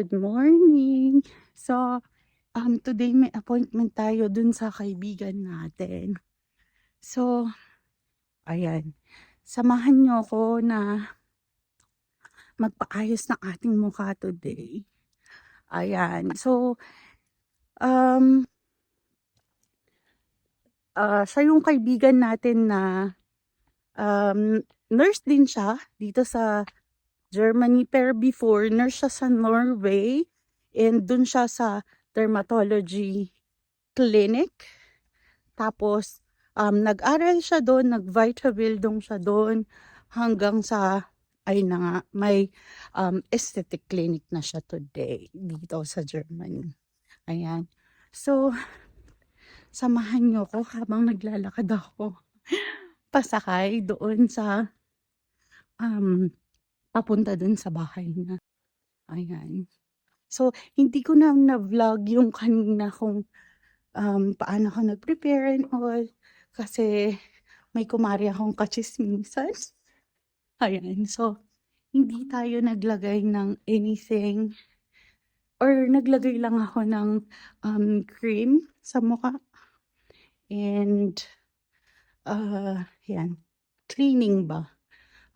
Good morning. So, today may appointment tayo dun sa kaibigan natin. So, ayan. Samahan niyo ako na magpaayos ng ating mukha today. Ayan. So, um, siya yung kaibigan natin na nurse din siya dito sa Germany, pero before nurse siya sa Norway and dun siya sa dermatology clinic. Tapos nag-aral siya doon, nag-Vitabuilding siya doon hanggang sa ay na nga, may aesthetic clinic na siya today dito sa Germany. Ayan. So, samahan niyo ko habang naglalakad ako pasakay doon sa papunta dun sa bahay niya. Ayan. So, hindi ko na vlog yung kanina kung paano ako nag-prepare and all. Kasi may kumari akong kachismisan. Ayan. So, hindi tayo naglagay ng anything. Or naglagay lang ako ng cream sa mukha. And, yan. Cleaning ba?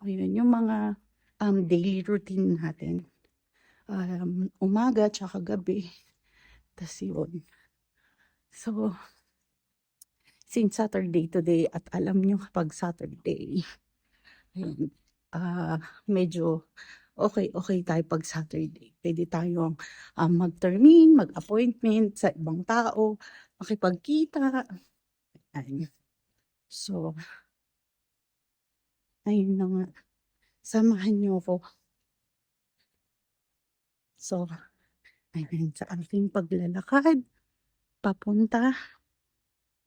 Ayun, yung mga daily routine natin. Umaga tsaka gabi. Tas yun. So, since Saturday today at alam nyo kapag Saturday, ayun, medyo okay tayo pag Saturday. Pwede tayong mag-termine, mag-appointment sa ibang tao, makipagkita. Ayun. So, ayun na nga. Samahan nyo ako. So, ayun, sa aking paglalakad, papunta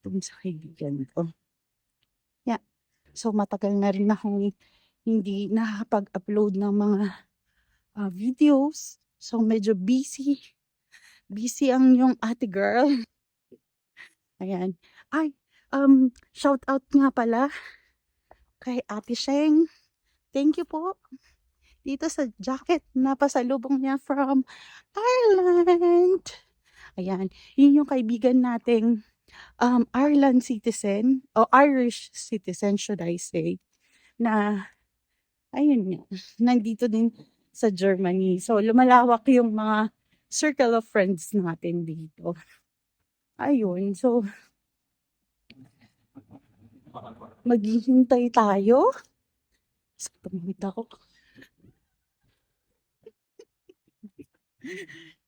dun sa kaibigan ko. Yeah. So, matagal na rin akong hindi nakakapag-upload ng mga videos. So, medyo busy. Busy ang yung ate girl. Ayan. Ay, shout out nga pala kay Ate Sheng. Thank you po. Dito sa jacket na pasalubong niya from Ireland. Ayan. Yun yung kaibigan nating Ireland citizen o Irish citizen should I say na ayun nga nandito din sa Germany. So lumalawak yung mga circle of friends natin dito. Ayun. So maghihintay tayo. So tumawid ako.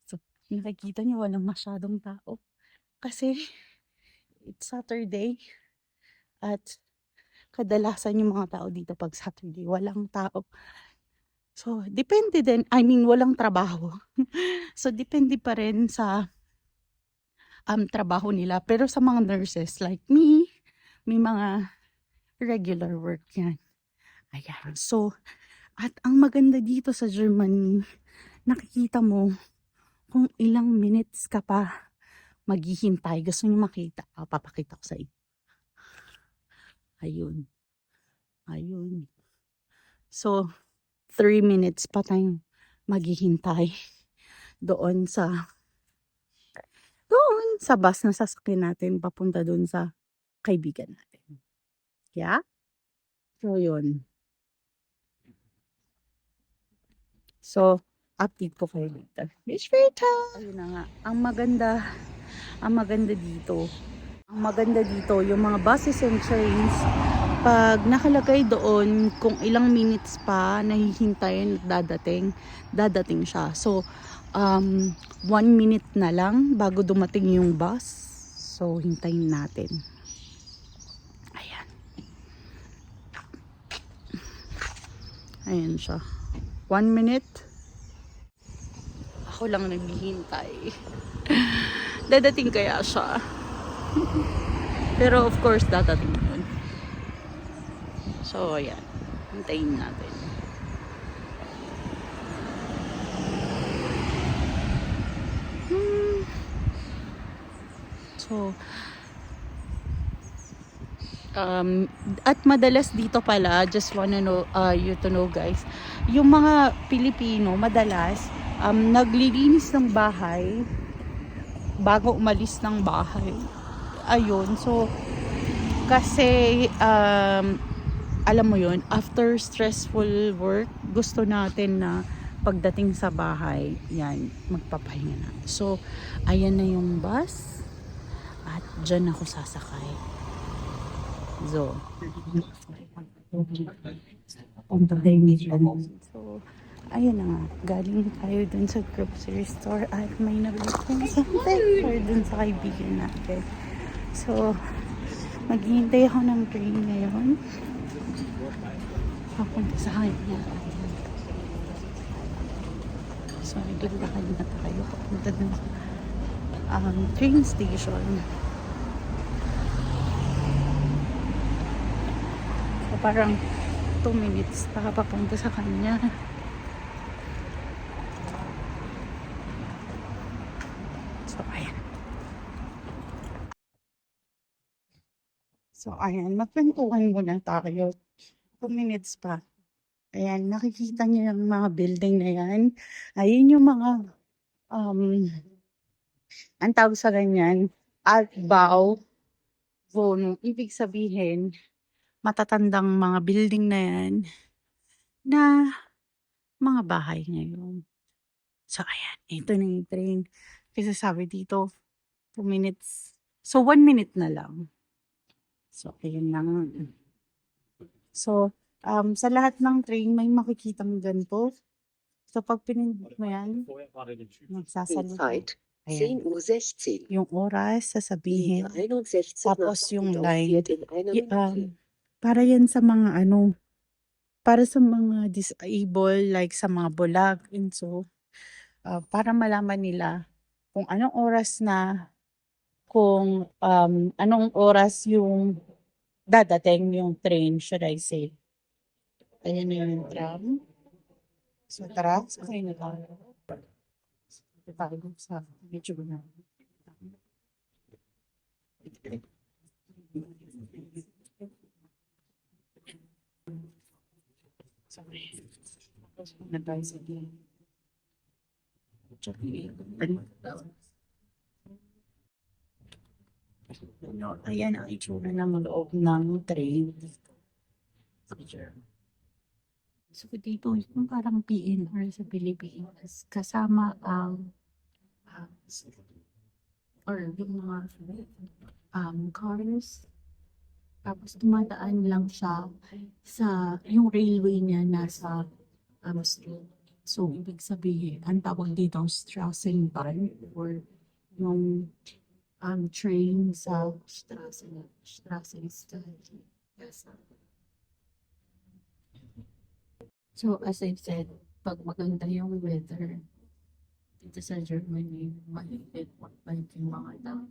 So nakikita niyo walang masyadong tao. Kasi it's Saturday at kadalasan yung mga tao dito pag Saturday, walang tao. So, depende din, walang trabaho. So, depende pa rin sa trabaho nila. Pero sa mga nurses like me, may mga regular work yan. Ayan. So, at ang maganda dito sa Germany, nakikita mo kung ilang minutes ka pa maghihintay. Gusto niyo makita? Papakita ko sa inyo. Ayun. Ayun. So, 3 minutes pa tayong maghihintay doon sa bus na sasakyan natin papunta doon sa kaibigan natin. Yeah? So, yun. So, update ko kayo later. Miss Rita! Ayun na nga. Ang maganda dito, yung mga buses and trains, pag nakalagay doon kung ilang minutes pa nahihintayin at dadating siya. So, 1 minute na lang bago dumating yung bus. So, hintayin natin. Ayan. Ayan siya. 1 minute. Ako lang naghihintay. Dadating kaya siya. Pero of course, dadating yun. So, ayan. Hintayin natin. So, at madalas dito pala, just wanna know, you to know guys, yung mga Pilipino, madalas, naglilinis ng bahay bago umalis ng bahay. Ayun, so kasi alam mo yun, after stressful work, gusto natin na pagdating sa bahay, yan, magpapahinga na. So, ayan na yung bus at dyan ako sasakay. So, so, ayun na nga, galing tayo dun sa grocery store at may nabili kong something for dun sa kaibigan natin. So, maghihintay ako ng train ngayon. Papunta sa kanya. So, naglakad na tayo. Papunta dun sa train station. So, parang 2 minutes pa papunta sa kanya. So, ayan. So, ayan. Magkwentuhan muna tayo. 2 minutes pa. Ayan, nakikita niyo yung mga building na yan. Ayun yung mga, ang tawag sa ganyan, Art Bao. Ibig sabihin, matatandang mga building na yan na mga bahay ngayon. So, ayan. Ito na yung train. Kasi sabi dito, 2 minutes. So, 1 minute na lang. So, ayan lang. So, sa lahat ng train, may makikitang ganito. So, pag pinindot mo yan, magsasalita. Ayan. 10:16 Uhr. Yung oras, sasabihin. Linie 61 Tapos nach yung Düsseldorf line. fährt in einer Minute. Para yan sa mga para sa mga disabled, like sa mga bulag. And so, para malaman nila kung anong oras na, kung anong oras yung dadating yung train, should I say. Ayan na yung tram. So, tara, sakay na tayo. Tayo sa medyo na. Sorry. Na tayo sa ayan ang itsura ng loob ng train. So, dito yung parang PNR sa Pilipinas. Kasama ang or yung mga cars. Tapos tumadaan lang siya sa yung railway niya nasa street. So, ibig sabihin, ang tawag dito Straßenbahn or yung train sa Straßenbahn. So, as I've said, pag maganda yung weather, dito sa Germany, maliit, maliit yung mga tao.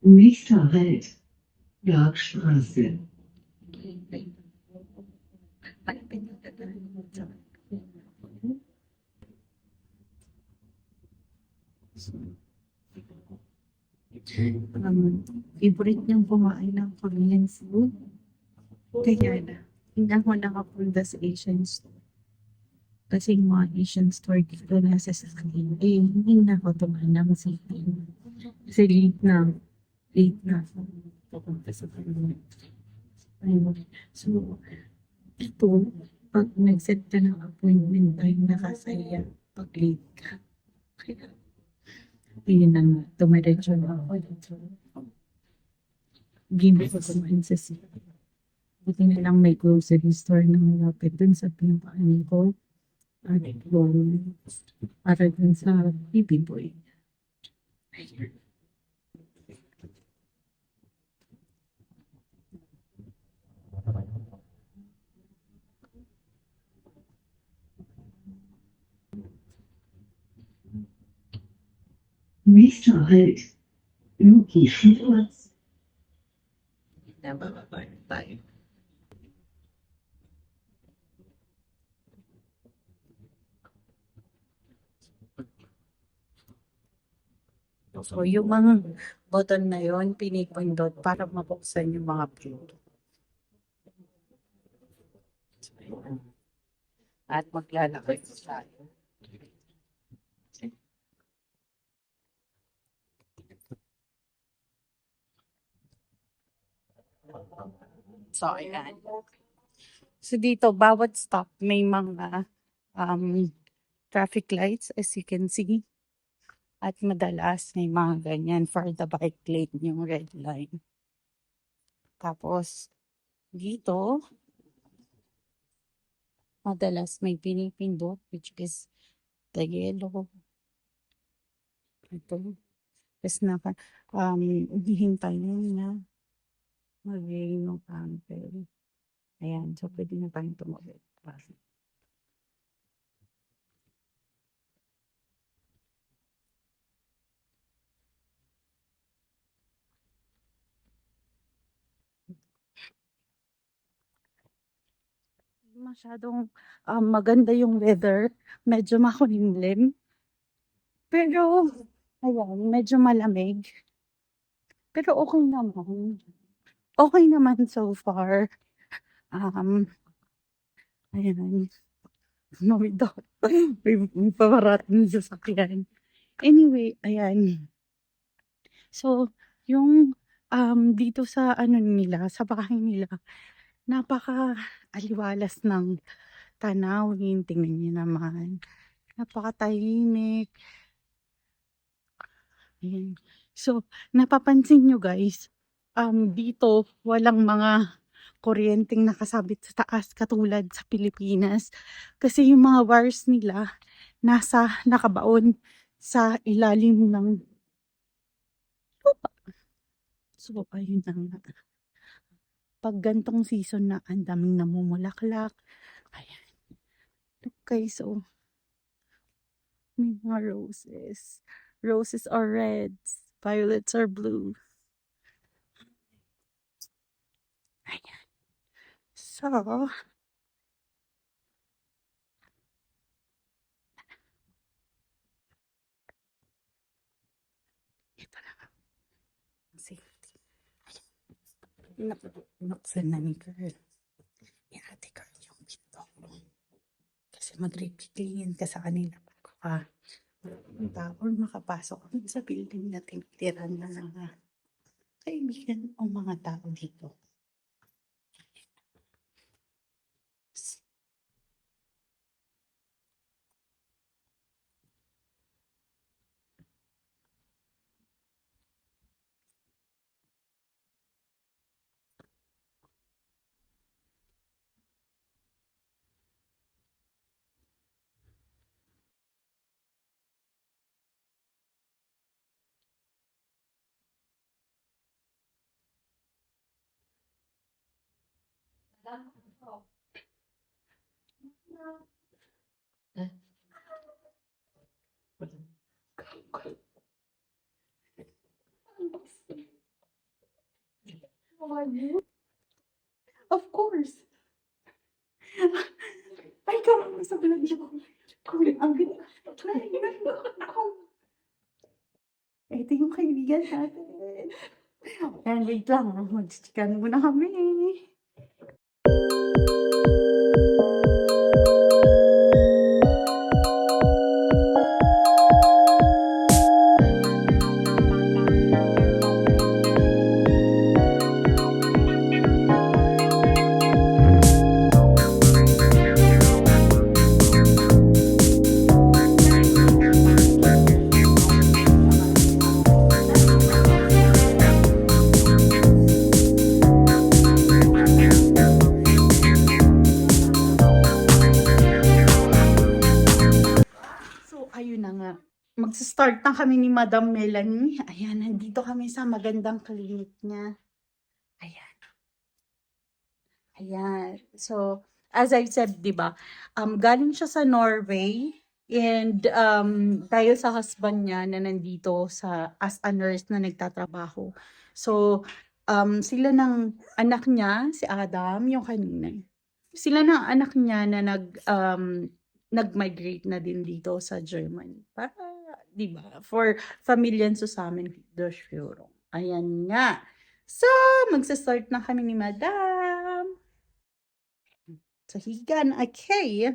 Nächster Halt, Bergstraße. Favorite niyang kumain ng Korean food. Kaya na, hindi ako nakapunta sa Asian store. Kasi yung mga Asian store dito nasa Sakin. Hindi na ako tumahan ng city. Kasi late na ako pupunta sa kanila. So, ito, pag nag-set ka ng appointment time, nakasaya pag late ka. Kaya, yun na nga, tumiretso na ako dito. Hindi ko kumain sa city. Buti na lang may grocery store na malapit dun sa pinapaanin ko. Ano yung para dun sa baby boy. Nächster Halt. Luki Schwarz. Nabababa na tayo. So, yung mga button na yon pinipindot para mabuksan yung mga pinto. At maglalakad tayo. So, ayan. So, dito, bawat stop may mga traffic lights as you can see. At madalas may mga ganyan for the bike lane, yung red line. Tapos, dito, madalas may pinipindot, which is the yellow. Ito. Tapos hihintay na mag-gain yung ampere. Ayan, so pwede na tayong tumawid. Masyadong maganda yung weather. Medyo makulimlim. Pero, ayan, medyo malamig. Pero okay naman. Okay naman so far. Ayan. Mawid ako. May pamarating sa sakyan. Anyway, ayan. So, yung dito sa ano nila, sa bahay nila, napaka-aliwalas ng tanawin. Tingnan niyo naman. Napakatahimik. Ayan. So, napapansin nyo guys, dito walang mga kuryenteng nakasabit sa taas katulad sa Pilipinas. Kasi yung mga wires nila nakabaon sa ilalim ng lupa. So, ayun na nga. Pag gantong season na ang daming namumulaklak. Ayan. Look guys, so may mga roses. Roses are reds. Violets are blue. Ayan. So, ito na nga. Safety. Nuksan na ni girl. Yan ate girl yung pinto. Kasi mag-repeatingin ka sa kanila. Or makapasok sa building na tinitiran na ng kaibigan o mga tao dito. Of course. Ay, kamo sa vlog niyo. Kulit ang ganda. Ito yung kaibigan natin. Ayan, wait lang. Mag-chikan muna kami. magsa-start na kami ni Madam Melanie. Ayan, nandito kami sa magandang clinic niya. Ayan. Ayan. So, as I said, 'di ba, galing siya sa Norway and dahil sa husband niya na nandito as a nurse na nagtatrabaho. So, sila ng anak niya, si Adam, yung kanina. Sila ng anak niya na nag-migrate na din dito sa Germany. Para, 'di ba, for Familien Zusammenführung. Ayan nga. So, magsa-start na kami ni Madam. Sa higan, okay.